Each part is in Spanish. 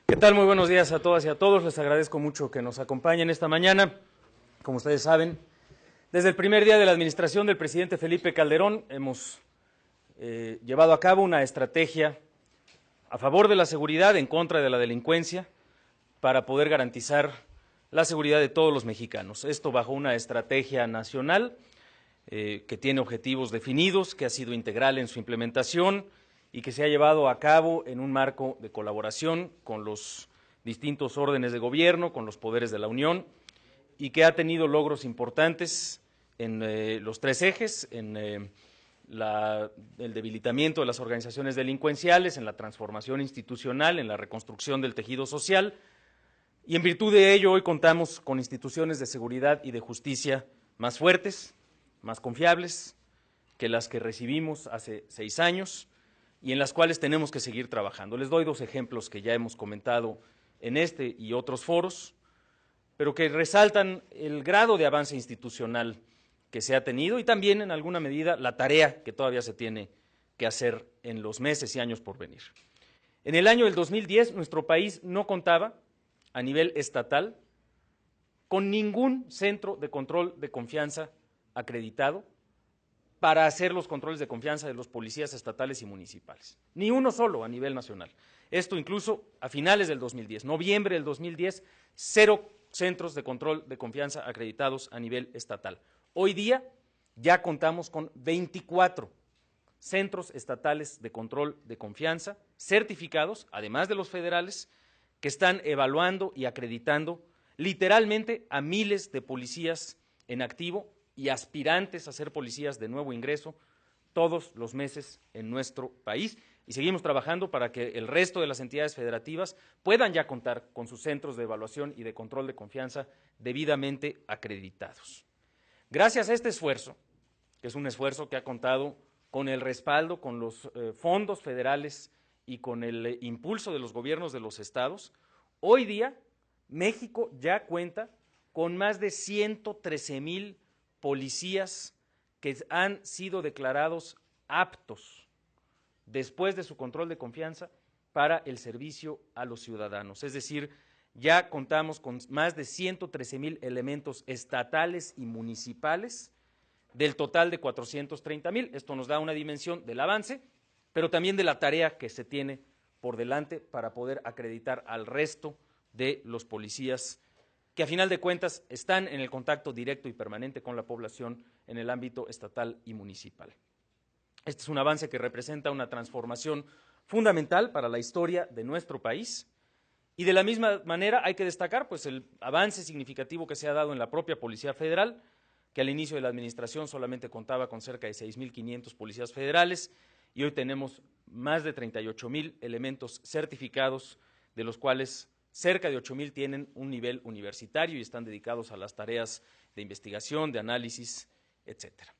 ¿Qué tal? Muy buenos días a todas y a todos. Les agradezco mucho que nos acompañen esta mañana. Como ustedes saben, desde el primer día de la administración del presidente Felipe Calderón hemos llevado a cabo una estrategia a favor de la seguridad, en contra de la delincuencia, para poder garantizar la seguridad de todos los mexicanos. Esto bajo una estrategia nacional que tiene objetivos definidos, que ha sido integral en su implementación y que se ha llevado a cabo en un marco de colaboración con los distintos órdenes de gobierno, con los poderes de la Unión, y que ha tenido logros importantes en los tres ejes, en el debilitamiento de las organizaciones delincuenciales, en la transformación institucional, en la reconstrucción del tejido social, y en virtud de ello hoy contamos con instituciones de seguridad y de justicia más fuertes, más confiables que las que recibimos hace 6 años y en las cuales tenemos que seguir trabajando. Les doy 2 ejemplos que ya hemos comentado en este y otros foros, pero que resaltan el grado de avance institucional que se ha tenido y también, en alguna medida, la tarea que todavía se tiene que hacer en los meses y años por venir. En el año del 2010, nuestro país no contaba, a nivel estatal, con ningún centro de control de confianza acreditado para hacer los controles de confianza de los policías estatales y municipales. Ni uno solo a nivel nacional. Esto incluso a finales del 2010, noviembre del 2010, 0 centros de control de confianza acreditados a nivel estatal. Hoy día ya contamos con 24 centros estatales de control de confianza certificados, además de los federales, que están evaluando y acreditando literalmente a miles de policías en activo y aspirantes a ser policías de nuevo ingreso todos los meses en nuestro país, y seguimos trabajando para que el resto de las entidades federativas puedan ya contar con sus centros de evaluación y de control de confianza debidamente acreditados. Gracias a este esfuerzo, que es un esfuerzo que ha contado con el respaldo, con los fondos federales y con el impulso de los gobiernos de los estados, hoy día México ya cuenta con más de 113,000 policías que han sido declarados aptos después de su control de confianza para el servicio a los ciudadanos. Es decir, ya contamos con más de 113,000 elementos estatales y municipales del total de 430,000. Esto nos da una dimensión del avance, pero también de la tarea que se tiene por delante para poder acreditar al resto de los policías que a final de cuentas están en el contacto directo y permanente con la población en el ámbito estatal y municipal. Este es un avance que representa una transformación fundamental para la historia de nuestro país y de la misma manera hay que destacar pues, el avance significativo que se ha dado en la propia Policía Federal, que al inicio de la administración solamente contaba con cerca de 6,500 policías federales y hoy tenemos más de 38,000 elementos certificados, de los cuales cerca de 8,000 tienen un nivel universitario y están dedicados a las tareas de investigación, de análisis, etcétera.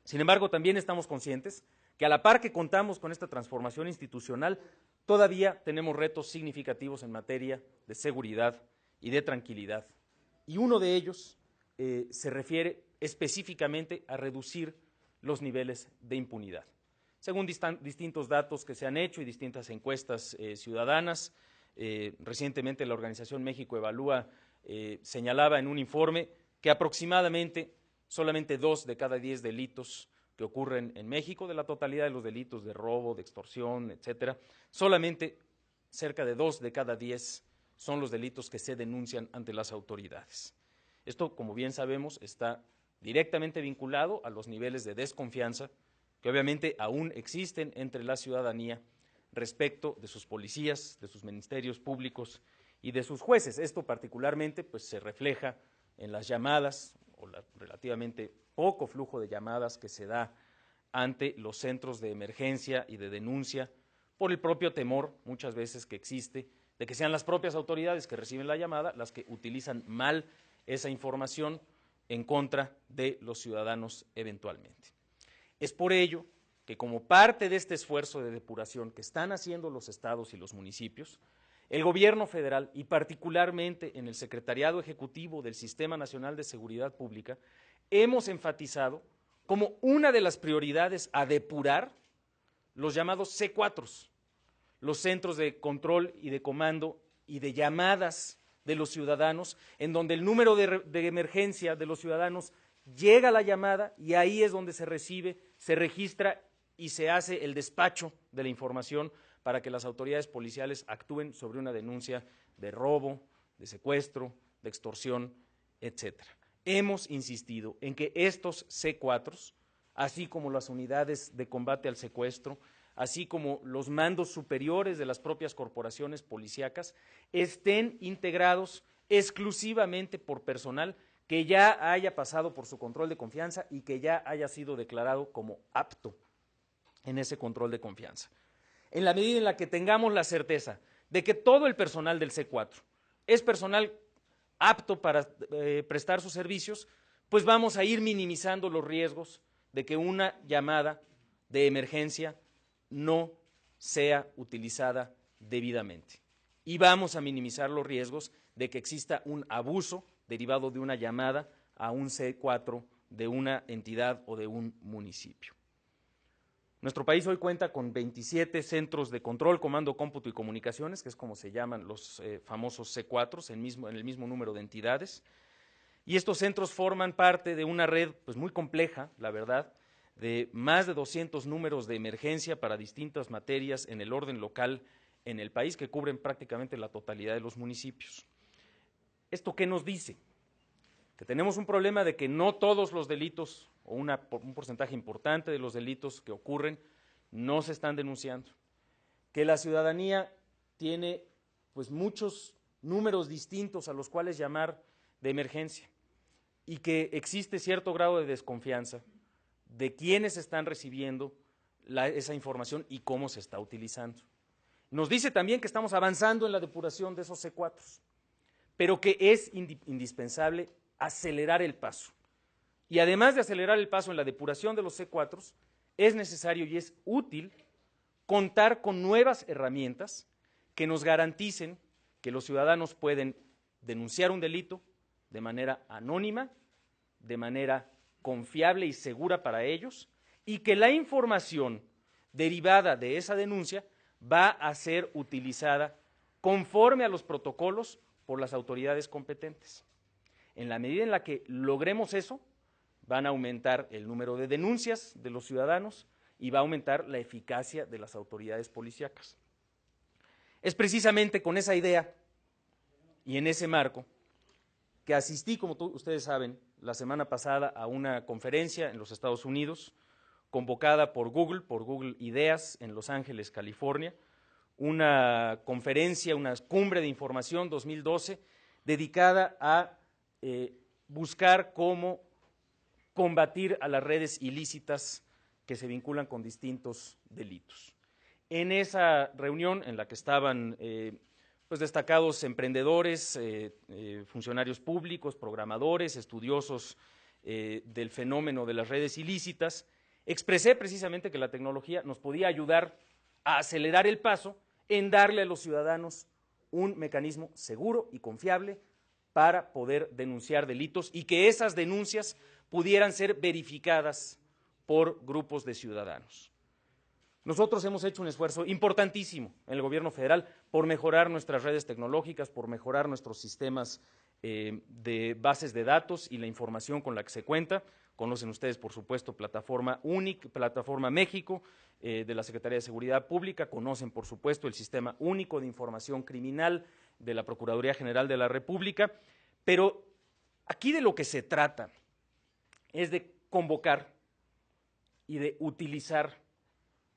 Sin embargo, también estamos conscientes que a la par que contamos con esta transformación institucional, todavía tenemos retos significativos en materia de seguridad y de tranquilidad. Y uno de ellos se refiere específicamente a reducir los niveles de impunidad. Según distintos datos que se han hecho y distintas encuestas ciudadanas, recientemente la organización México Evalúa señalaba en un informe que aproximadamente solamente 2 de cada 10 delitos que ocurren en México, de la totalidad de los delitos de robo, de extorsión, etcétera, solamente cerca de 2 de cada 10 son los delitos que se denuncian ante las autoridades. Esto, como bien sabemos, está directamente vinculado a los niveles de desconfianza que obviamente aún existen entre la ciudadanía respecto de sus policías, de sus ministerios públicos y de sus jueces. Esto particularmente pues, se refleja en las llamadas o relativamente poco flujo de llamadas que se da ante los centros de emergencia y de denuncia por el propio temor muchas veces que existe de que sean las propias autoridades que reciben la llamada las que utilizan mal esa información en contra de los ciudadanos eventualmente. Es por ello que como parte de este esfuerzo de depuración que están haciendo los estados y los municipios, el gobierno federal y particularmente en el Secretariado Ejecutivo del Sistema Nacional de Seguridad Pública, hemos enfatizado como una de las prioridades a depurar los llamados C4s, los centros de control y de comando y de llamadas de los ciudadanos, en donde el número de emergencia de los ciudadanos llega a la llamada y ahí es donde se recibe, se registra y se hace el despacho de la información para que las autoridades policiales actúen sobre una denuncia de robo, de secuestro, de extorsión, etcétera. Hemos insistido en que estos C4s, así como las unidades de combate al secuestro, así como los mandos superiores de las propias corporaciones policíacas, estén integrados exclusivamente por personal que ya haya pasado por su control de confianza y que ya haya sido declarado como apto en ese control de confianza. En la medida en la que tengamos la certeza de que todo el personal del C4 es personal apto para prestar sus servicios, pues vamos a ir minimizando los riesgos de que una llamada de emergencia no sea utilizada debidamente. Y vamos a minimizar los riesgos de que exista un abuso derivado de una llamada a un C4 de una entidad o de un municipio. Nuestro país hoy cuenta con 27 centros de control, comando, cómputo y comunicaciones, que es como se llaman los famosos C4s, en el mismo número de entidades. Y estos centros forman parte de una red pues, muy compleja, la verdad, de más de 200 números de emergencia para distintas materias en el orden local en el país, que cubren prácticamente la totalidad de los municipios. ¿Esto qué nos dice? Que tenemos un problema de que no todos los delitos, o un porcentaje importante de los delitos que ocurren, no se están denunciando. Que la ciudadanía tiene pues, muchos números distintos a los cuales llamar de emergencia y que existe cierto grado de desconfianza de quiénes están recibiendo esa información y cómo se está utilizando. Nos dice también que estamos avanzando en la depuración de esos C4s, pero que es indispensable acelerar el paso. Y además de acelerar el paso en la depuración de los C4s, es necesario y es útil contar con nuevas herramientas que nos garanticen que los ciudadanos pueden denunciar un delito de manera anónima, de manera confiable y segura para ellos, y que la información derivada de esa denuncia va a ser utilizada conforme a los protocolos por las autoridades competentes. En la medida en la que logremos eso, van a aumentar el número de denuncias de los ciudadanos y va a aumentar la eficacia de las autoridades policíacas. Es precisamente con esa idea y en ese marco que asistí, como ustedes saben, la semana pasada a una conferencia en los Estados Unidos, convocada por Google Ideas en Los Ángeles, California, una conferencia, una cumbre de información 2012, dedicada a buscar cómo combatir a las redes ilícitas que se vinculan con distintos delitos. En esa reunión, en la que estaban pues destacados emprendedores, funcionarios públicos, programadores, estudiosos del fenómeno de las redes ilícitas, expresé precisamente que la tecnología nos podía ayudar a acelerar el paso en darle a los ciudadanos un mecanismo seguro y confiable para poder denunciar delitos y que esas denuncias pudieran ser verificadas por grupos de ciudadanos. Nosotros hemos hecho un esfuerzo importantísimo en el gobierno federal por mejorar nuestras redes tecnológicas, por mejorar nuestros sistemas de bases de datos y la información con la que se cuenta. Conocen ustedes, por supuesto, Plataforma UNIC, Plataforma México, de la Secretaría de Seguridad Pública. Conocen, por supuesto, el Sistema Único de Información Criminal de la Procuraduría General de la República. Pero aquí de lo que se trata es de convocar y de utilizar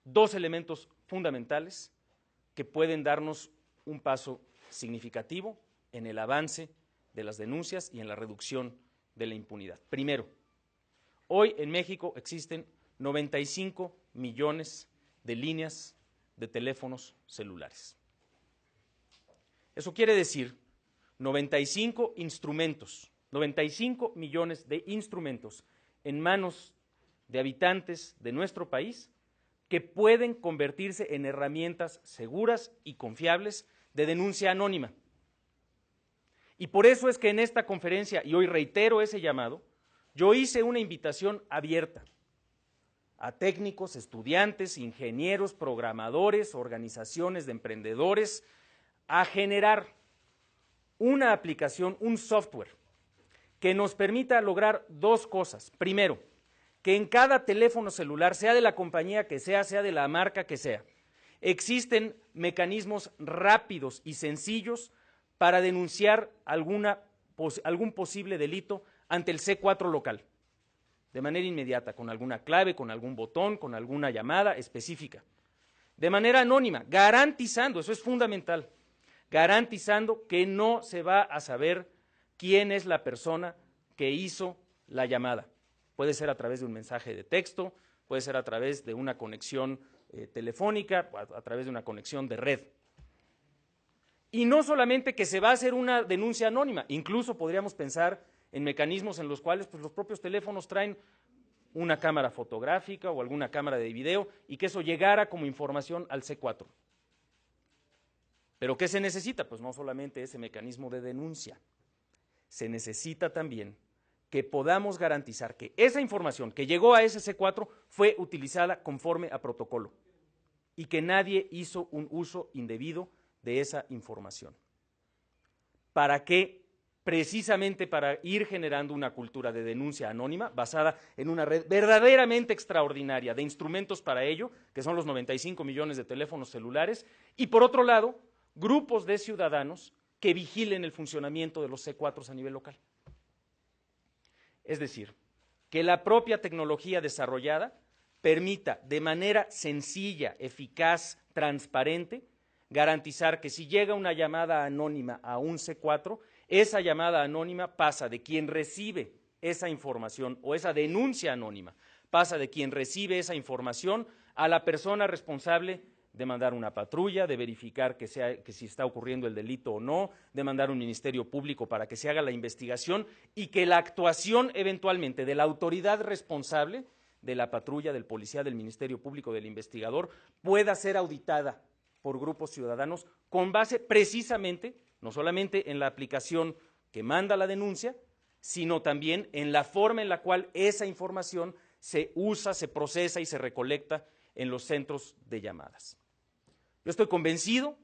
dos elementos fundamentales que pueden darnos un paso significativo en el avance de las denuncias y en la reducción de la impunidad. Primero, hoy en México existen 95 millones de líneas de teléfonos celulares. Eso quiere decir 95 millones de instrumentos en manos de habitantes de nuestro país que pueden convertirse en herramientas seguras y confiables de denuncia anónima. Y por eso es que en esta conferencia, y hoy reitero ese llamado, yo hice una invitación abierta a técnicos, estudiantes, ingenieros, programadores, organizaciones de emprendedores, a generar una aplicación, un software, que nos permita lograr dos cosas. Primero, que en cada teléfono celular, sea de la compañía que sea de la marca que sea, existen mecanismos rápidos y sencillos para denunciar algún posible delito ante el C4 local, de manera inmediata, con alguna clave, con algún botón, con alguna llamada específica, de manera anónima, garantizando, eso es fundamental, garantizando que no se va a saber quién es la persona que hizo la llamada. Puede ser a través de un mensaje de texto, puede ser a través de una conexión telefónica, a través de una conexión de red. Y no solamente que se va a hacer una denuncia anónima, incluso podríamos pensar en mecanismos en los cuales pues, los propios teléfonos traen una cámara fotográfica o alguna cámara de video y que eso llegara como información al C4. ¿Pero qué se necesita? Pues no solamente ese mecanismo de denuncia, se necesita también que podamos garantizar que esa información que llegó a ese C4 fue utilizada conforme a protocolo y que nadie hizo un uso indebido de esa información. ¿Para qué? Precisamente para ir generando una cultura de denuncia anónima basada en una red verdaderamente extraordinaria de instrumentos para ello, que son los 95 millones de teléfonos celulares, y por otro lado, grupos de ciudadanos que vigilen el funcionamiento de los C4s a nivel local. Es decir, que la propia tecnología desarrollada permita de manera sencilla, eficaz, transparente, garantizar que si llega una llamada anónima a un C4, esa llamada anónima pasa de quien recibe esa información o esa denuncia anónima, pasa de quien recibe esa información a la persona responsable de mandar una patrulla, de verificar que si está ocurriendo el delito o no, de mandar un ministerio público para que se haga la investigación y que la actuación eventualmente de la autoridad responsable, de la patrulla, del policía, del ministerio público, del investigador, pueda ser auditada por grupos ciudadanos con base precisamente, no solamente en la aplicación que manda la denuncia, sino también en la forma en la cual esa información se usa, se procesa y se recolecta en los centros de llamadas. Yo estoy convencido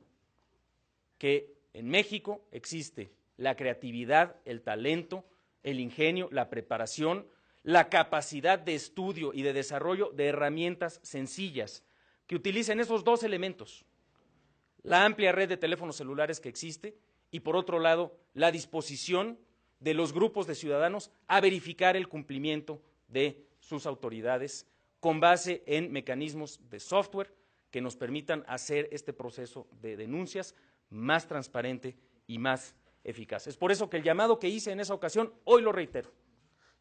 que en México existe la creatividad, el talento, el ingenio, la preparación, la capacidad de estudio y de desarrollo de herramientas sencillas que utilicen esos dos elementos, la amplia red de teléfonos celulares que existe y, por otro lado, la disposición de los grupos de ciudadanos a verificar el cumplimiento de sus autoridades con base en mecanismos de software que nos permitan hacer este proceso de denuncias más transparente y más eficaz. Es por eso que el llamado que hice en esa ocasión, hoy lo reitero.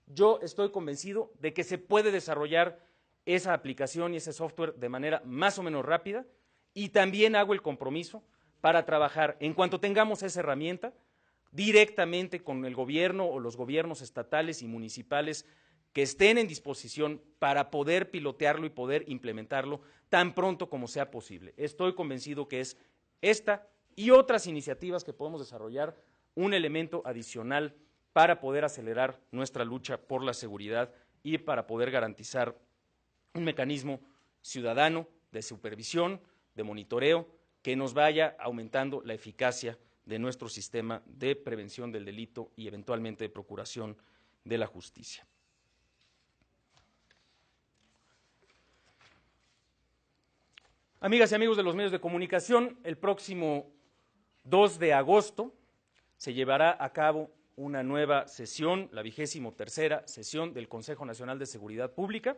Yo estoy convencido de que se puede desarrollar esa aplicación y ese software de manera más o menos rápida y también hago el compromiso para trabajar, en cuanto tengamos esa herramienta, directamente con el gobierno o los gobiernos estatales y municipales que estén en disposición para poder pilotearlo y poder implementarlo tan pronto como sea posible. Estoy convencido que es esta y otras iniciativas que podemos desarrollar un elemento adicional para poder acelerar nuestra lucha por la seguridad y para poder garantizar un mecanismo ciudadano de supervisión, de monitoreo, que nos vaya aumentando la eficacia de nuestro sistema de prevención del delito y eventualmente de procuración de la justicia. Amigas y amigos de los medios de comunicación, el próximo 2 de agosto se llevará a cabo una nueva sesión, la 23ª sesión del Consejo Nacional de Seguridad Pública.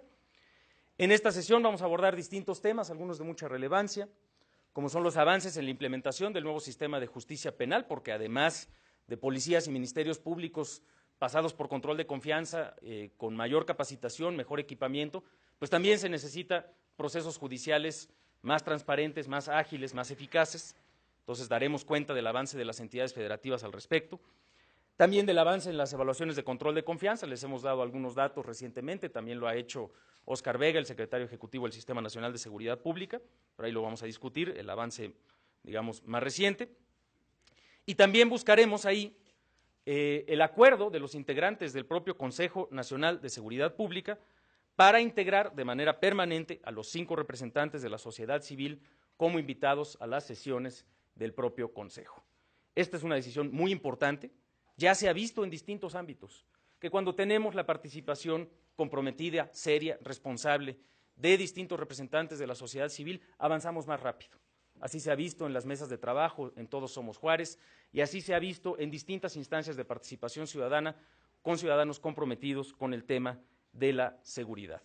En esta sesión vamos a abordar distintos temas, algunos de mucha relevancia, como son los avances en la implementación del nuevo sistema de justicia penal, porque además de policías y ministerios públicos pasados por control de confianza, con mayor capacitación, mejor equipamiento, pues también se necesita procesos judiciales más transparentes, más ágiles, más eficaces. Entonces daremos cuenta del avance de las entidades federativas al respecto. También del avance en las evaluaciones de control de confianza, les hemos dado algunos datos recientemente, también lo ha hecho Óscar Vega, el secretario ejecutivo del Sistema Nacional de Seguridad Pública, por ahí lo vamos a discutir, el avance, digamos, más reciente. Y también buscaremos ahí el acuerdo de los integrantes del propio Consejo Nacional de Seguridad Pública para integrar de manera permanente a los 5 representantes de la sociedad civil como invitados a las sesiones del propio Consejo. Esta es una decisión muy importante, ya se ha visto en distintos ámbitos, que cuando tenemos la participación comprometida, seria, responsable de distintos representantes de la sociedad civil, avanzamos más rápido. Así se ha visto en las mesas de trabajo en Todos Somos Juárez y así se ha visto en distintas instancias de participación ciudadana con ciudadanos comprometidos con el tema de la seguridad.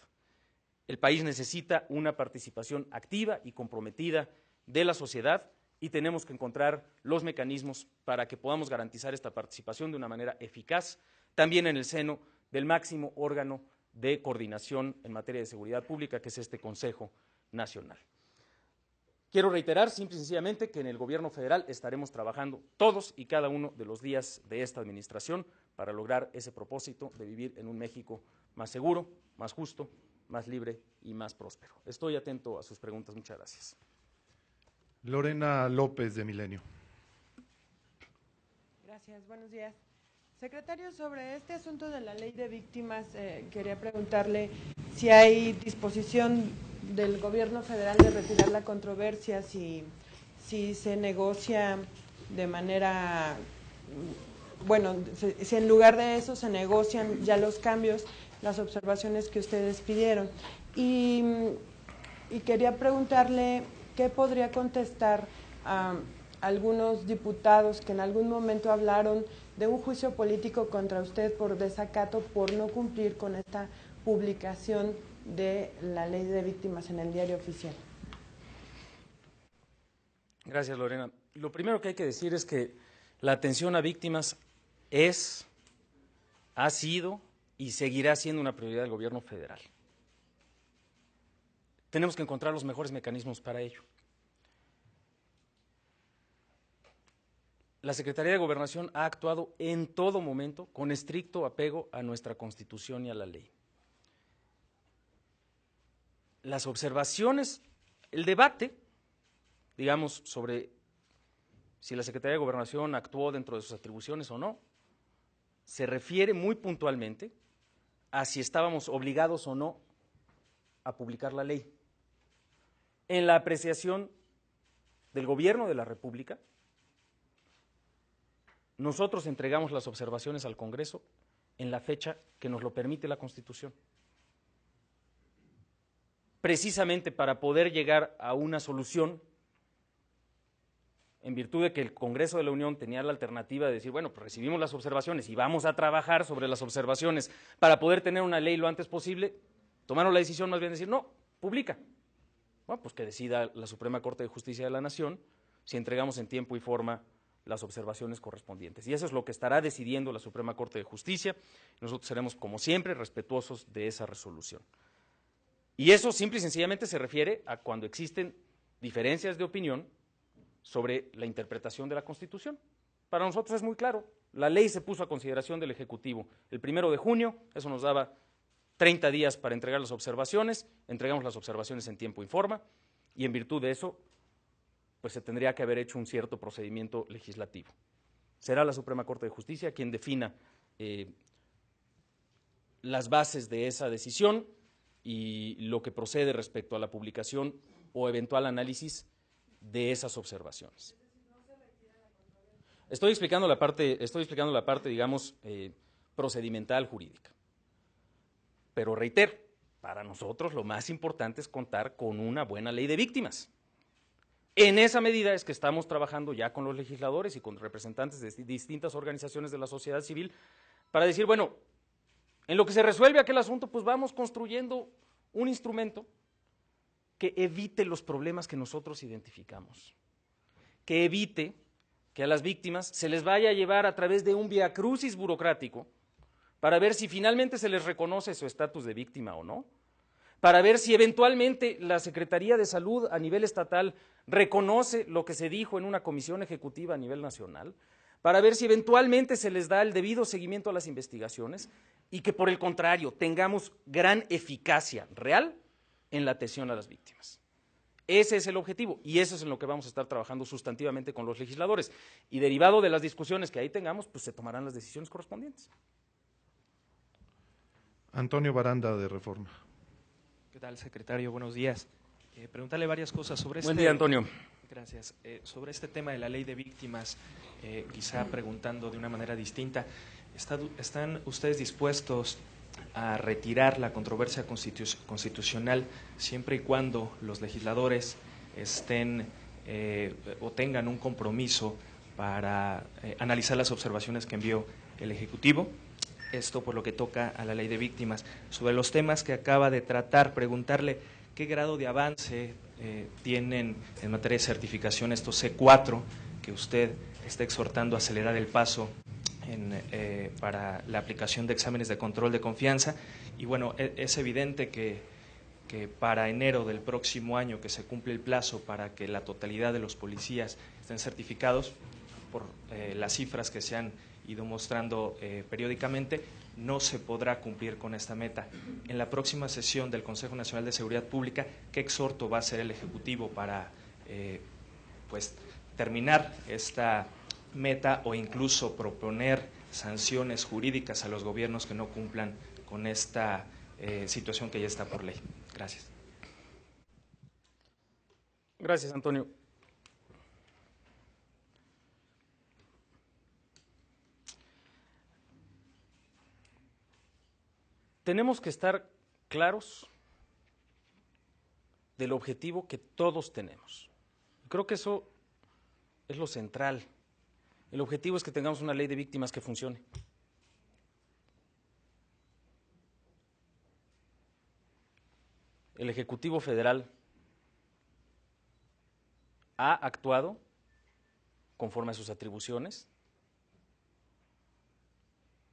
El país necesita una participación activa y comprometida de la sociedad y tenemos que encontrar los mecanismos para que podamos garantizar esta participación de una manera eficaz, también en el seno del máximo órgano de coordinación en materia de seguridad pública, que es este Consejo Nacional. Quiero reiterar simple y sencillamente que en el Gobierno federal estaremos trabajando todos y cada uno de los días de esta administración para lograr ese propósito de vivir en un México más seguro, más justo, más libre y más próspero. Estoy atento a sus preguntas. Muchas gracias. Lorena López, de Milenio. Gracias, buenos días. Secretario, sobre este asunto de la ley de víctimas, quería preguntarle si hay disposición del gobierno federal de retirar la controversia, si se negocia de manera, bueno, si en lugar de eso se negocian ya los cambios, las observaciones que ustedes pidieron. Y quería preguntarle qué podría contestar a algunos diputados que en algún momento hablaron de un juicio político contra usted por desacato, por no cumplir con esta publicación de la ley de víctimas en el Diario Oficial. Gracias, Lorena. Lo primero que hay que decir es que la atención a víctimas es, ha sido y seguirá siendo una prioridad del gobierno federal. Tenemos que encontrar los mejores mecanismos para ello. La Secretaría de Gobernación ha actuado en todo momento con estricto apego a nuestra Constitución y a la ley. Las observaciones, el debate, digamos, sobre si la Secretaría de Gobernación actuó dentro de sus atribuciones o no, se refiere muy puntualmente a si estábamos obligados o no a publicar la ley. En la apreciación del Gobierno de la República, nosotros entregamos las observaciones al Congreso en la fecha que nos lo permite la Constitución. Precisamente para poder llegar a una solución, en virtud de que el Congreso de la Unión tenía la alternativa de decir, bueno, pues recibimos las observaciones y vamos a trabajar sobre las observaciones para poder tener una ley lo antes posible, tomaron la decisión más bien de decir, no, publica. Bueno, pues que decida la Suprema Corte de Justicia de la Nación si entregamos en tiempo y forma las observaciones correspondientes. Y eso es lo que estará decidiendo la Suprema Corte de Justicia. Nosotros seremos, como siempre, respetuosos de esa resolución. Y eso simple y sencillamente se refiere a cuando existen diferencias de opinión sobre la interpretación de la Constitución. Para nosotros es muy claro, la ley se puso a consideración del Ejecutivo el 1 de junio, eso nos daba 30 días para entregar las observaciones, entregamos las observaciones en tiempo y forma, y en virtud de eso, pues se tendría que haber hecho un cierto procedimiento legislativo. Será la Suprema Corte de Justicia quien defina las bases de esa decisión y lo que procede respecto a la publicación o eventual análisis de esas observaciones. Estoy explicando la parte, digamos, procedimental jurídica. Pero reitero, para nosotros lo más importante es contar con una buena ley de víctimas. En esa medida es que estamos trabajando ya con los legisladores y con representantes de distintas organizaciones de la sociedad civil para decir, bueno, en lo que se resuelve aquel asunto, pues vamos construyendo un instrumento que evite los problemas que nosotros identificamos, que evite que a las víctimas se les vaya a llevar a través de un viacrucis burocrático para ver si finalmente se les reconoce su estatus de víctima o no, para ver si eventualmente la Secretaría de Salud a nivel estatal reconoce lo que se dijo en una comisión ejecutiva a nivel nacional, para ver si eventualmente se les da el debido seguimiento a las investigaciones y que por el contrario tengamos gran eficacia real en la atención a las víctimas. Ese es el objetivo y eso es en lo que vamos a estar trabajando sustantivamente con los legisladores y derivado de las discusiones que ahí tengamos, pues se tomarán las decisiones correspondientes. Antonio Baranda, de Reforma. ¿Qué tal, secretario? Buenos días. Preguntarle varias cosas sobre Buen día, Antonio. Gracias. Sobre este tema de la ley de víctimas, quizá preguntando de una manera distinta, ¿están ustedes dispuestos a retirar la controversia constitucional siempre y cuando los legisladores estén o tengan un compromiso para analizar las observaciones que envió el Ejecutivo? Esto por lo que toca a la ley de víctimas. Sobre los temas que acaba de tratar, preguntarle qué grado de avance tienen en materia de certificación estos C4 que usted está exhortando a acelerar el paso para la aplicación de exámenes de control de confianza. Y bueno, es evidente que para enero del próximo año, que se cumple el plazo para que la totalidad de los policías estén certificados, por las cifras que se han ido mostrando periódicamente, no se podrá cumplir con esta meta. En la próxima sesión del Consejo Nacional de Seguridad Pública, ¿qué exhorto va a hacer el Ejecutivo para pues terminar esta meta o incluso proponer sanciones jurídicas a los gobiernos que no cumplan con esta situación que ya está por ley? Gracias. Gracias, Antonio. Tenemos que estar claros del objetivo que todos tenemos. Creo que eso es lo central. El objetivo es que tengamos una ley de víctimas que funcione. El Ejecutivo Federal ha actuado conforme a sus atribuciones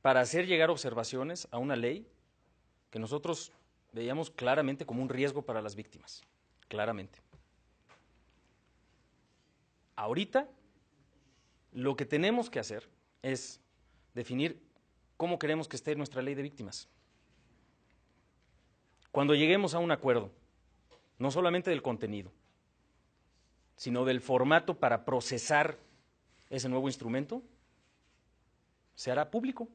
para hacer llegar observaciones a una ley que nosotros veíamos claramente como un riesgo para las víctimas, claramente. Ahorita, lo que tenemos que hacer es definir cómo queremos que esté nuestra ley de víctimas. Cuando lleguemos a un acuerdo, no solamente del contenido, sino del formato para procesar ese nuevo instrumento, se hará público.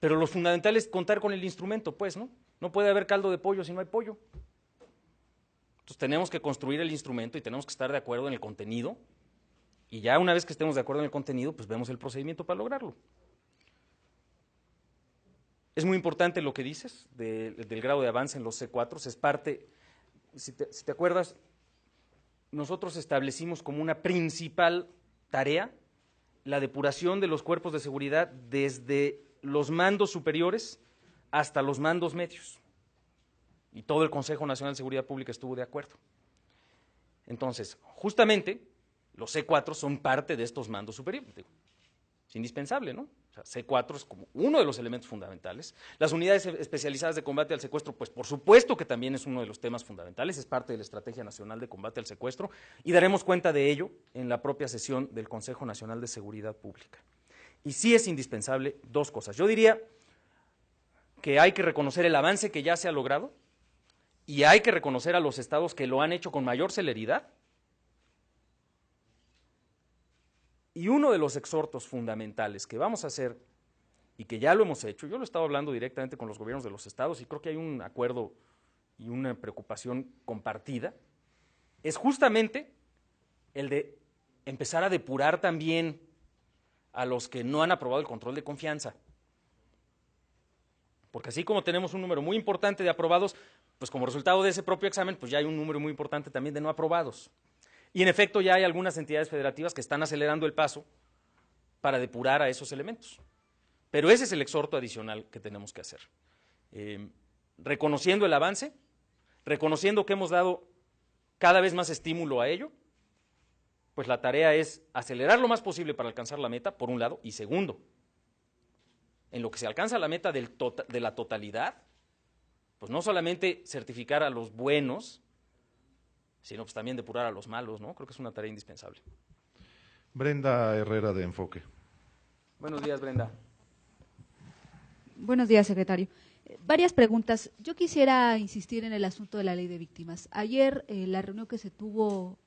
Pero lo fundamental es contar con el instrumento, pues, ¿no? No puede haber caldo de pollo si no hay pollo. Entonces tenemos que construir el instrumento y tenemos que estar de acuerdo en el contenido, y ya una vez que estemos de acuerdo en el contenido, pues vemos el procedimiento para lograrlo. Es muy importante lo que dices del grado de avance en los C4, es parte, si te acuerdas, nosotros establecimos como una principal tarea la depuración de los cuerpos de seguridad desde los mandos superiores hasta los mandos medios. Y todo el Consejo Nacional de Seguridad Pública estuvo de acuerdo. Entonces, justamente, los C4 son parte de estos mandos superiores. Es indispensable, ¿no? O sea, C4 es como uno de los elementos fundamentales. Las unidades especializadas de combate al secuestro, pues por supuesto que también es uno de los temas fundamentales, es parte de la Estrategia Nacional de Combate al Secuestro, y daremos cuenta de ello en la propia sesión del Consejo Nacional de Seguridad Pública. Y sí es indispensable dos cosas. Yo diría que hay que reconocer el avance que ya se ha logrado y hay que reconocer a los estados que lo han hecho con mayor celeridad. Y uno de los exhortos fundamentales que vamos a hacer y que ya lo hemos hecho, yo lo he estado hablando directamente con los gobiernos de los estados y creo que hay un acuerdo y una preocupación compartida, es justamente el de empezar a depurar también a los que no han aprobado el control de confianza. Porque así como tenemos un número muy importante de aprobados, pues como resultado de ese propio examen, pues ya hay un número muy importante también de no aprobados. Y en efecto ya hay algunas entidades federativas que están acelerando el paso para depurar a esos elementos. Pero ese es el exhorto adicional que tenemos que hacer. Reconociendo el avance, reconociendo que hemos dado cada vez más estímulo a ello, pues la tarea es acelerar lo más posible para alcanzar la meta, por un lado, y segundo, en lo que se alcanza la meta de la totalidad, pues no solamente certificar a los buenos, sino pues también depurar a los malos, ¿no? Creo que es una tarea indispensable. Brenda Herrera, de Enfoque. Buenos días, Brenda. Buenos días, secretario. Varias preguntas. Yo quisiera insistir en el asunto de la ley de víctimas. Ayer, la reunión que se tuvo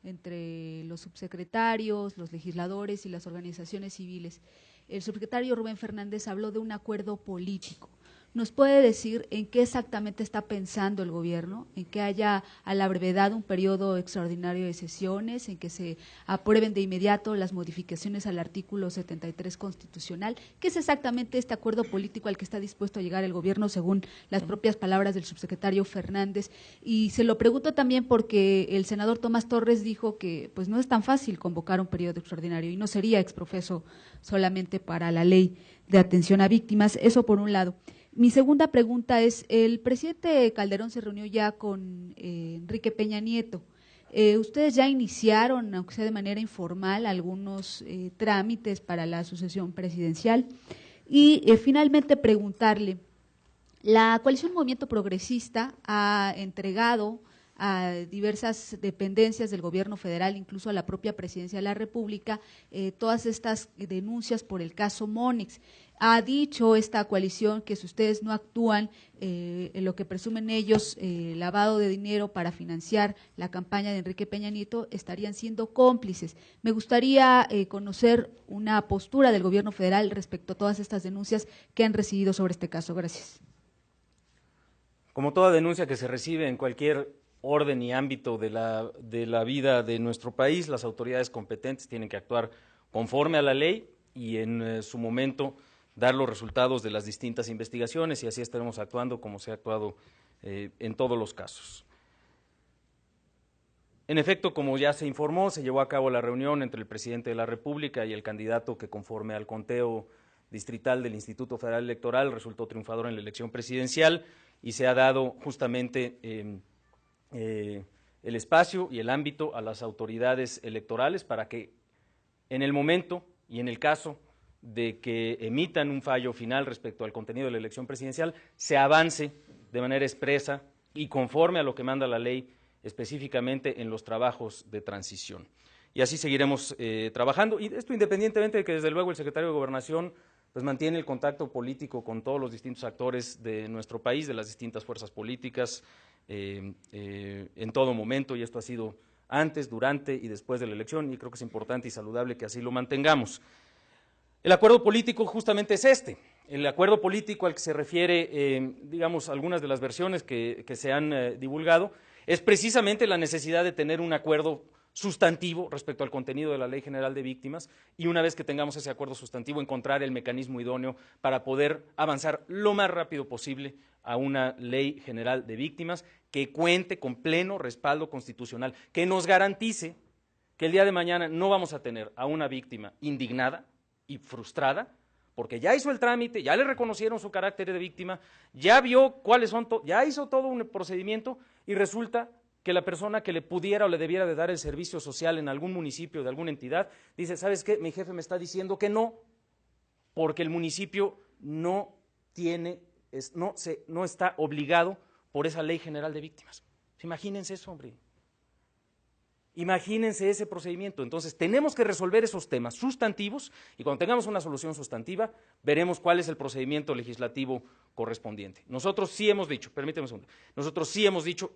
entre los subsecretarios, los legisladores y las organizaciones civiles, el subsecretario Rubén Fernández habló de un acuerdo político. ¿Nos puede decir en qué exactamente está pensando el gobierno? ¿En que haya a la brevedad un periodo extraordinario de sesiones? ¿En que se aprueben de inmediato las modificaciones al artículo 73 constitucional? ¿Qué es exactamente este acuerdo político al que está dispuesto a llegar el gobierno, según las propias palabras del subsecretario Fernández? Y se lo pregunto también porque el senador Tomás Torres dijo que pues no es tan fácil convocar un periodo extraordinario y no sería exprofeso solamente para la ley de atención a víctimas. Eso por un lado. Mi segunda pregunta es, el presidente Calderón se reunió ya con Enrique Peña Nieto. ¿Ustedes ya iniciaron, aunque sea de manera informal, algunos trámites para la sucesión presidencial? Y finalmente preguntarle, la coalición Movimiento Progresista ha entregado a diversas dependencias del gobierno federal, incluso a la propia presidencia de la República, todas estas denuncias por el caso Monex. Ha dicho esta coalición que si ustedes no actúan en lo que presumen ellos, lavado de dinero para financiar la campaña de Enrique Peña Nieto, estarían siendo cómplices. Me gustaría conocer una postura del gobierno federal respecto a todas estas denuncias que han recibido sobre este caso. Gracias. Como toda denuncia que se recibe en cualquier orden y ámbito de la vida de nuestro país, las autoridades competentes tienen que actuar conforme a la ley y en su momento dar los resultados de las distintas investigaciones, y así estaremos actuando como se ha actuado en todos los casos. En efecto, como ya se informó, se llevó a cabo la reunión entre el presidente de la República y el candidato que, conforme al conteo distrital del Instituto Federal Electoral, resultó triunfador en la elección presidencial, y se ha dado justamente el espacio y el ámbito a las autoridades electorales para que en el momento y en el caso de que emitan un fallo final respecto al contenido de la elección presidencial, se avance de manera expresa y conforme a lo que manda la ley, específicamente en los trabajos de transición. Y así seguiremos trabajando, y esto independientemente de que desde luego el secretario de Gobernación pues mantiene el contacto político con todos los distintos actores de nuestro país, de las distintas fuerzas políticas, en todo momento, y esto ha sido antes, durante y después de la elección, y creo que es importante y saludable que así lo mantengamos. El acuerdo político justamente es este, el acuerdo político al que se refiere, digamos, algunas de las versiones que se han divulgado, es precisamente la necesidad de tener un acuerdo sustantivo respecto al contenido de la Ley General de Víctimas, y una vez que tengamos ese acuerdo sustantivo, encontrar el mecanismo idóneo para poder avanzar lo más rápido posible a una Ley General de Víctimas que cuente con pleno respaldo constitucional, que nos garantice que el día de mañana no vamos a tener a una víctima indignada y frustrada, porque ya hizo el trámite, ya le reconocieron su carácter de víctima, ya vio cuáles son, ya hizo todo un procedimiento, y resulta que la persona que le pudiera o le debiera de dar el servicio social en algún municipio de alguna entidad, dice, ¿sabes qué? Mi jefe me está diciendo que no, porque el municipio no está obligado por esa Ley General de Víctimas. Imagínense eso, hombre. Imagínense ese procedimiento. Entonces, tenemos que resolver esos temas sustantivos, y cuando tengamos una solución sustantiva, veremos cuál es el procedimiento legislativo correspondiente. Nosotros sí hemos dicho, permíteme un segundo,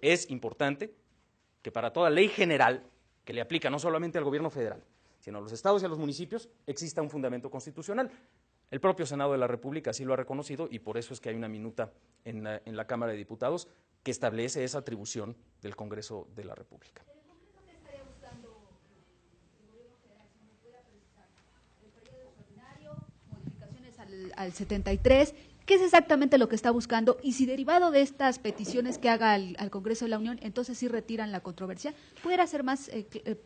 es importante que para toda ley general que le aplica no solamente al gobierno federal, sino a los estados y a los municipios, exista un fundamento constitucional. El propio Senado de la República así lo ha reconocido, y por eso es que hay una minuta en la Cámara de Diputados que establece esa atribución del Congreso de la República. Al 73, ¿qué es exactamente lo que está buscando? Y si derivado de estas peticiones que haga al Congreso de la Unión, entonces sí retiran la controversia. ¿Pudiera ser más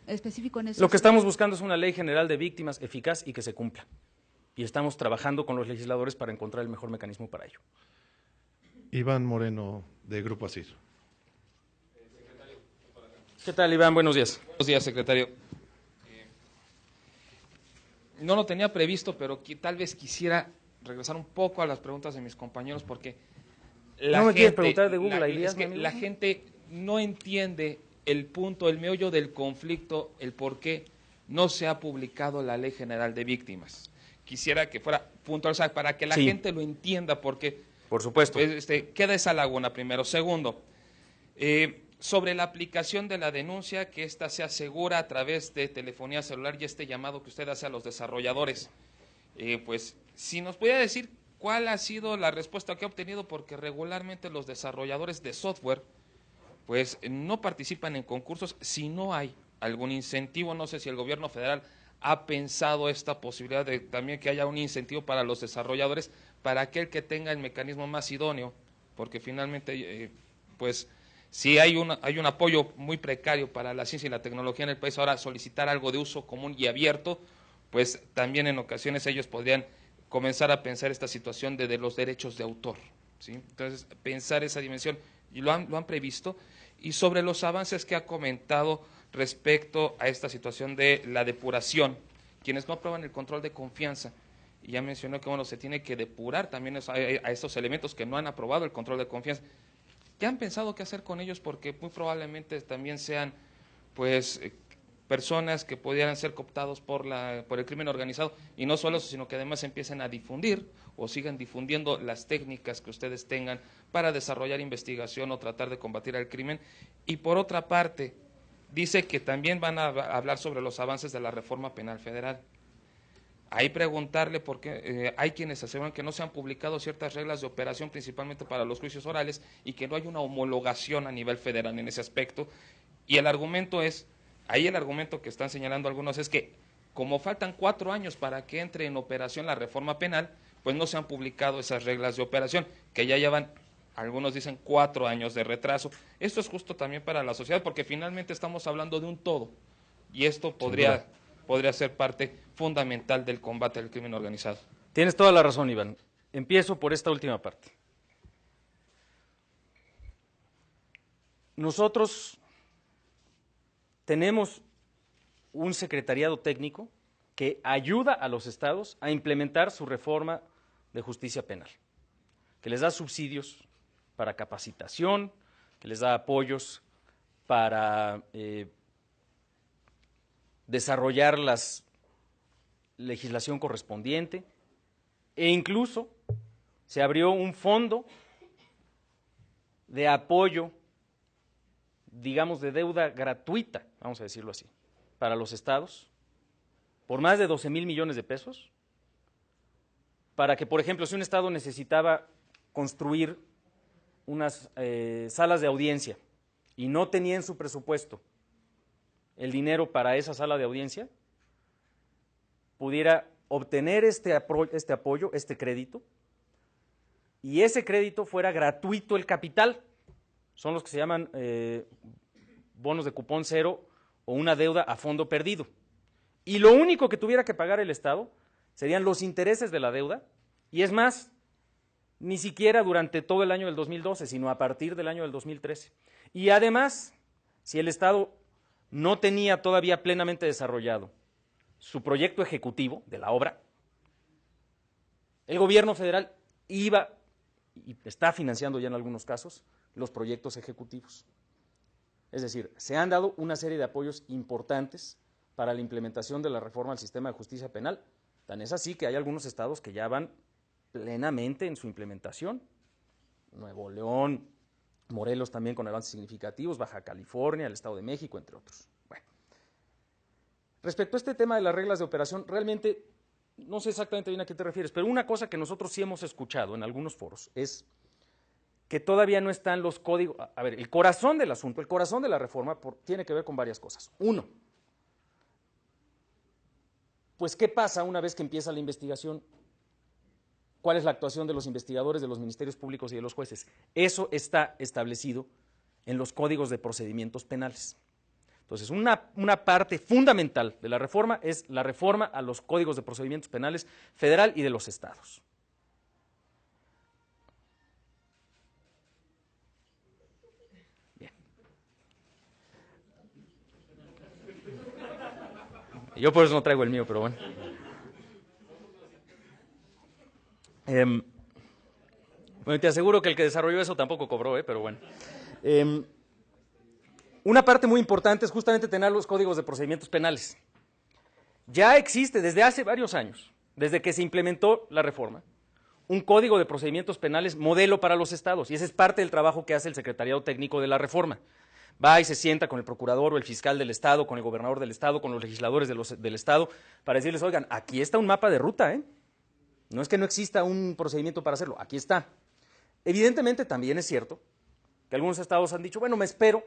específico en eso? Lo que estamos buscando es una Ley General de Víctimas eficaz y que se cumpla. Y estamos trabajando con los legisladores para encontrar el mejor mecanismo para ello. Iván Moreno, de Grupo Asir. ¿Qué tal, Iván? Buenos días. Buenos días, secretario. No lo tenía previsto, pero tal vez quisiera regresar un poco a las preguntas de mis compañeros, porque ¿No me quieres preguntar de Google, Elías? Es que la gente no entiende el punto, el meollo del conflicto, el por qué no se ha publicado la Ley General de Víctimas. Quisiera que fuera puntual, o sea, para que la gente lo entienda, porque por supuesto queda esa laguna primero. Segundo, sobre la aplicación de la denuncia, que ésta se asegura a través de telefonía celular y este llamado que usted hace a los desarrolladores. Pues, si nos pudiera decir ¿cuál ha sido la respuesta que ha obtenido? Porque regularmente los desarrolladores de software pues no participan en concursos si no hay algún incentivo. No sé si el gobierno federal ha pensado esta posibilidad de también que haya un incentivo para los desarrolladores, para aquel que tenga el mecanismo más idóneo, porque finalmente pues si hay un apoyo muy precario para la ciencia y la tecnología en el país, ahora solicitar algo de uso común y abierto, pues también en ocasiones ellos podrían comenzar a pensar esta situación de los derechos de autor, ¿sí? Entonces, pensar esa dimensión, y lo han previsto. Y sobre los avances que ha comentado respecto a esta situación de la depuración, quienes no aprueban el control de confianza, y ya mencionó que bueno, se tiene que depurar también a estos elementos que no han aprobado el control de confianza. ¿Ya han pensado qué hacer con ellos? Porque muy probablemente también sean pues personas que pudieran ser cooptados por el crimen organizado, y no solo eso, sino que además empiecen a difundir o sigan difundiendo las técnicas que ustedes tengan para desarrollar investigación o tratar de combatir el crimen. Y por otra parte, dice que también van a hablar sobre los avances de la reforma penal federal. Ahí preguntarle por qué hay quienes aseguran que no se han publicado ciertas reglas de operación, principalmente para los juicios orales, y que no hay una homologación a nivel federal en ese aspecto. Y el argumento que están señalando algunos es que como faltan 4 años para que entre en operación la reforma penal, pues no se han publicado esas reglas de operación, que ya llevan, algunos dicen, 4 años de retraso. Esto es justo también para la sociedad, porque finalmente estamos hablando de un todo, y esto podría ser parte fundamental del combate al crimen organizado. Tienes toda la razón, Iván. Empiezo por esta última parte. Nosotros tenemos un secretariado técnico que ayuda a los estados a implementar su reforma de justicia penal, que les da subsidios para capacitación, que les da apoyos para desarrollar la legislación correspondiente, e incluso se abrió un fondo de apoyo, digamos, de deuda gratuita, vamos a decirlo así, para los estados, por más de 12,000 millones de pesos, para que, por ejemplo, si un estado necesitaba construir unas salas de audiencia y no tenía en su presupuesto el dinero para esa sala de audiencia, pudiera obtener este apoyo, este crédito, y ese crédito fuera gratuito el capital. Son los que se llaman bonos de cupón cero o una deuda a fondo perdido. Y lo único que tuviera que pagar el Estado serían los intereses de la deuda, y es más, ni siquiera durante todo el año del 2012, sino a partir del año del 2013. Y además, si el Estado no tenía todavía plenamente desarrollado su proyecto ejecutivo de la obra, el gobierno federal iba y está financiando ya en algunos casos los proyectos ejecutivos. Es decir, se han dado una serie de apoyos importantes para la implementación de la reforma al sistema de justicia penal. Tan es así que hay algunos estados que ya van plenamente en su implementación. Nuevo León, Morelos también con avances significativos, Baja California, el Estado de México, entre otros. Bueno, respecto a este tema de las reglas de operación, realmente no sé exactamente bien a qué te refieres, pero una cosa que nosotros sí hemos escuchado en algunos foros es que todavía no están los códigos. A ver, el corazón del asunto, el corazón de la reforma tiene que ver con varias cosas. Uno, pues ¿qué pasa una vez que empieza la investigación? ¿Cuál es la actuación de los investigadores, de los ministerios públicos y de los jueces? Eso está establecido en los códigos de procedimientos penales. Entonces, una parte fundamental de la reforma es la reforma a los códigos de procedimientos penales federal y de los estados. Bien. Yo por eso no traigo el mío, pero bueno. Bueno, te aseguro que el que desarrolló eso tampoco cobró, pero bueno. Una parte muy importante es justamente tener los códigos de procedimientos penales. Ya existe desde hace varios años, desde que se implementó la reforma, un código de procedimientos penales modelo para los estados, y ese es parte del trabajo que hace el Secretariado Técnico de la Reforma. Va y se sienta con el procurador o el fiscal del estado, con el gobernador del estado, con los legisladores del estado, para decirles, oigan, aquí está un mapa de ruta, No es que no exista un procedimiento para hacerlo, aquí está. Evidentemente también es cierto que algunos estados han dicho, bueno, me espero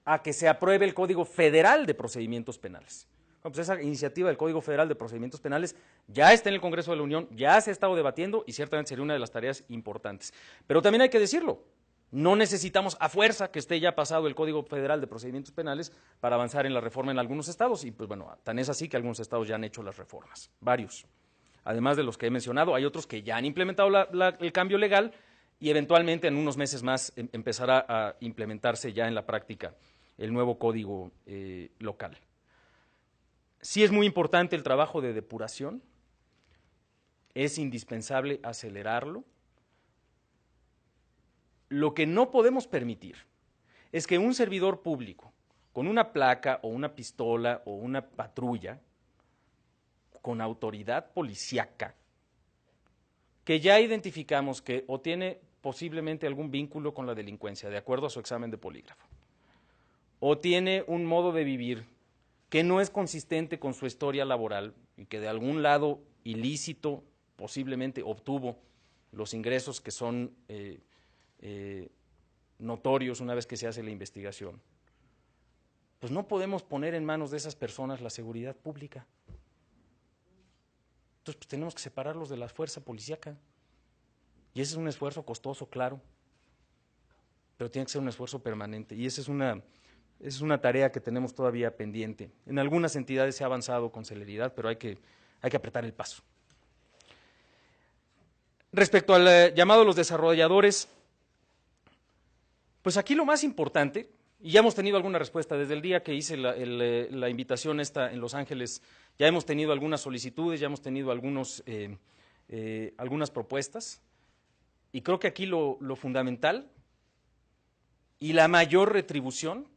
a que se apruebe el Código Federal de Procedimientos Penales. Bueno, pues esa iniciativa del Código Federal de Procedimientos Penales ya está en el Congreso de la Unión, ya se ha estado debatiendo y ciertamente sería una de las tareas importantes. Pero también hay que decirlo, no necesitamos a fuerza que esté ya pasado el Código Federal de Procedimientos Penales para avanzar en la reforma en algunos estados y pues bueno, tan es así que algunos estados ya han hecho las reformas, varios. Además de los que he mencionado, hay otros que ya han implementado el cambio legal y eventualmente en unos meses más empezará a implementarse ya en la práctica el nuevo código local. Sí es muy importante el trabajo de depuración, es indispensable acelerarlo. Lo que no podemos permitir es que un servidor público con una placa o una pistola o una patrulla con autoridad policíaca, que ya identificamos que o tiene posiblemente algún vínculo con la delincuencia, de acuerdo a su examen de polígrafo, o tiene un modo de vivir que no es consistente con su historia laboral y que de algún lado ilícito posiblemente obtuvo los ingresos que son notorios una vez que se hace la investigación, pues no podemos poner en manos de esas personas la seguridad pública. Entonces, pues tenemos que separarlos de la fuerza policíaca. Y ese es un esfuerzo costoso, claro, pero tiene que ser un esfuerzo permanente. Y esa es una tarea que tenemos todavía pendiente. En algunas entidades se ha avanzado con celeridad, pero hay que apretar el paso. Respecto al llamado a los desarrolladores, pues aquí lo más importante, y ya hemos tenido alguna respuesta, desde el día que hice la invitación esta en Los Ángeles, ya hemos tenido algunas solicitudes, ya hemos tenido algunas propuestas, y creo que aquí lo fundamental y la mayor retribución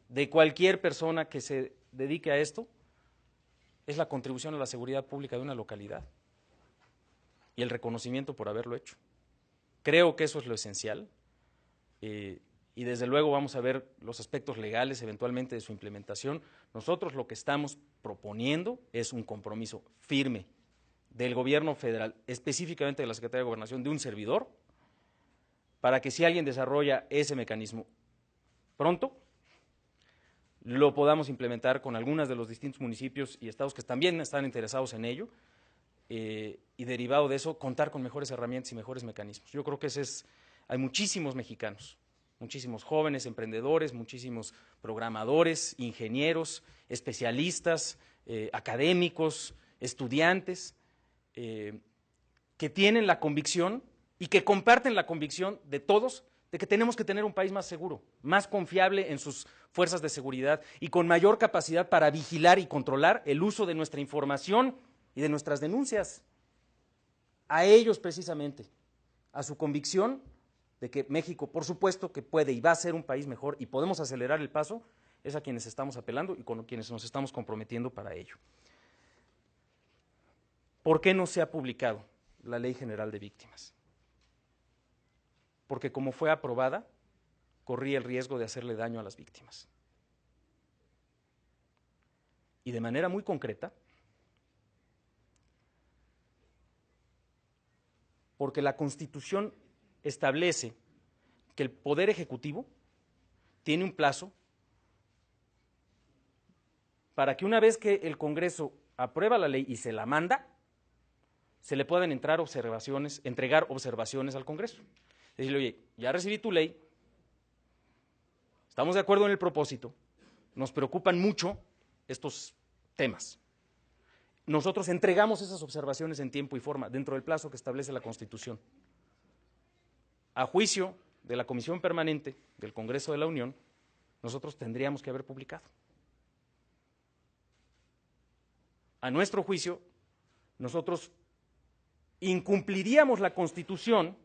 de cualquier persona que se dedique a esto es la contribución a la seguridad pública de una localidad y el reconocimiento por haberlo hecho. Creo que eso es lo esencial. Y desde luego vamos a ver los aspectos legales eventualmente de su implementación. Nosotros lo que estamos proponiendo es un compromiso firme del gobierno federal, específicamente de la Secretaría de Gobernación, de un servidor, para que si alguien desarrolla ese mecanismo pronto, lo podamos implementar con algunos de los distintos municipios y estados que también están interesados en ello, y derivado de eso, contar con mejores herramientas y mejores mecanismos. Yo creo que hay muchísimos mexicanos, muchísimos jóvenes emprendedores, muchísimos programadores, ingenieros, especialistas, académicos, estudiantes, que tienen la convicción y que comparten la convicción de todos de que tenemos que tener un país más seguro, más confiable en sus fuerzas de seguridad y con mayor capacidad para vigilar y controlar el uso de nuestra información y de nuestras denuncias. A ellos precisamente, a su convicción de que México, por supuesto, que puede y va a ser un país mejor y podemos acelerar el paso, es a quienes estamos apelando y con quienes nos estamos comprometiendo para ello. ¿Por qué no se ha publicado la Ley General de Víctimas? Porque como fue aprobada, corría el riesgo de hacerle daño a las víctimas. Y de manera muy concreta, porque la Constitución establece que el Poder Ejecutivo tiene un plazo para que una vez que el Congreso aprueba la ley y se la manda, se le puedan entregar observaciones al Congreso. Decirle, oye, ya recibí tu ley, estamos de acuerdo en el propósito, nos preocupan mucho estos temas. Nosotros entregamos esas observaciones en tiempo y forma, dentro del plazo que establece la Constitución. A juicio de la Comisión Permanente del Congreso de la Unión, nosotros tendríamos que haber publicado. A nuestro juicio, nosotros incumpliríamos la Constitución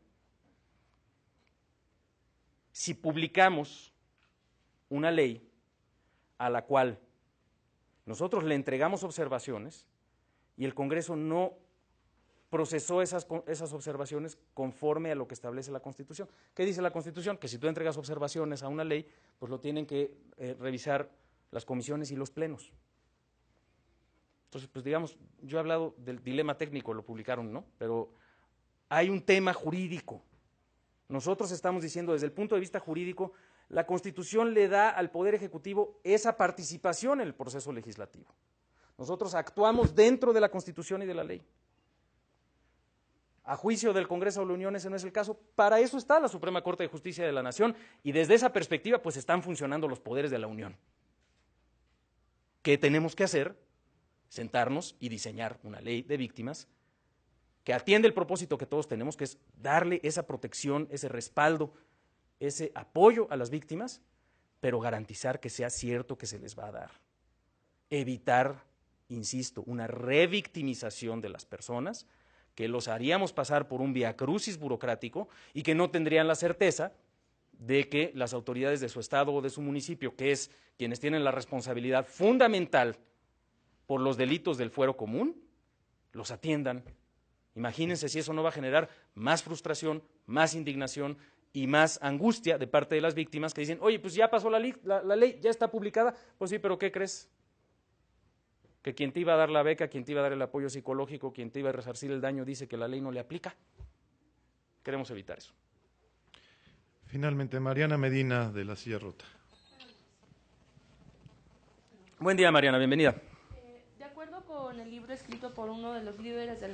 si publicamos una ley a la cual nosotros le entregamos observaciones y el Congreso no procesó esas observaciones conforme a lo que establece la Constitución. ¿Qué dice la Constitución? Que si tú entregas observaciones a una ley, pues lo tienen que revisar las comisiones y los plenos. Entonces, pues digamos, yo he hablado del dilema técnico, lo publicaron, ¿no? Pero hay un tema jurídico. Nosotros estamos diciendo desde el punto de vista jurídico, la Constitución le da al Poder Ejecutivo esa participación en el proceso legislativo. Nosotros actuamos dentro de la Constitución y de la ley. A juicio del Congreso de la Unión ese no es el caso. Para eso está la Suprema Corte de Justicia de la Nación y desde esa perspectiva pues están funcionando los poderes de la Unión. ¿Qué tenemos que hacer? Sentarnos y diseñar una ley de víctimas que atiende el propósito que todos tenemos, que es darle esa protección, ese respaldo, ese apoyo a las víctimas, pero garantizar que sea cierto que se les va a dar. Evitar, insisto, una revictimización de las personas, que los haríamos pasar por un viacrucis burocrático y que no tendrían la certeza de que las autoridades de su estado o de su municipio, que es quienes tienen la responsabilidad fundamental por los delitos del fuero común, los atiendan. Imagínense si eso no va a generar más frustración, más indignación y más angustia de parte de las víctimas que dicen, oye, pues ya pasó la ley, ya está publicada. Pues sí, pero ¿qué crees? Que quien te iba a dar la beca, quien te iba a dar el apoyo psicológico, quien te iba a resarcir el daño, dice que la ley no le aplica. Queremos evitar eso. Finalmente, Mariana Medina, de La Silla Rota. Buen día, Mariana, bienvenida. De acuerdo con el libro escrito por uno de los líderes de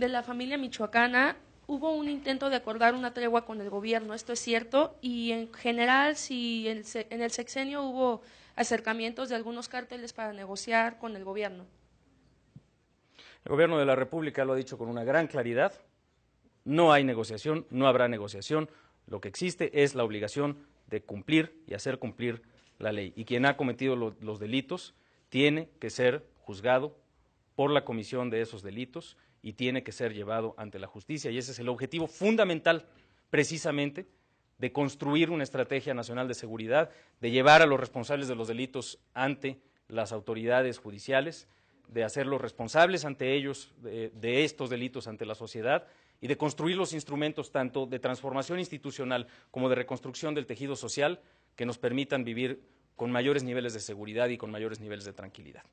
la familia michoacana, hubo un intento de acordar una tregua con el gobierno, ¿esto es cierto? Y en general, si en el sexenio hubo acercamientos de algunos cárteles para negociar con el gobierno. El gobierno de la República lo ha dicho con una gran claridad, no hay negociación, no habrá negociación, lo que existe es la obligación de cumplir y hacer cumplir la ley. Y quien ha cometido los delitos tiene que ser juzgado por la comisión de esos delitos y tiene que ser llevado ante la justicia. Y ese es el objetivo fundamental, precisamente, de construir una estrategia nacional de seguridad, de llevar a los responsables de los delitos ante las autoridades judiciales, de hacerlos responsables ante ellos de estos delitos ante la sociedad y de construir los instrumentos tanto de transformación institucional como de reconstrucción del tejido social que nos permitan vivir con mayores niveles de seguridad y con mayores niveles de tranquilidad.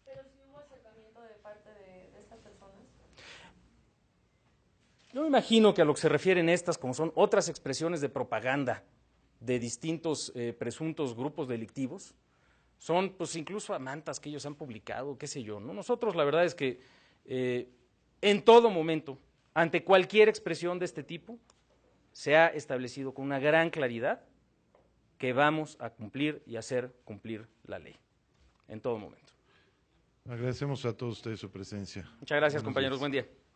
¿Pero si hubo acercamiento de parte de estas personas? Yo me imagino que a lo que se refieren estas, como son otras expresiones de propaganda de distintos presuntos grupos delictivos, son pues incluso amantas que ellos han publicado, qué sé yo, ¿no? Nosotros la verdad es que en todo momento, ante cualquier expresión de este tipo, se ha establecido con una gran claridad que vamos a cumplir y hacer cumplir la ley, en todo momento. Agradecemos a todos ustedes su presencia. Muchas gracias, Buenos compañeros. días. Buen día.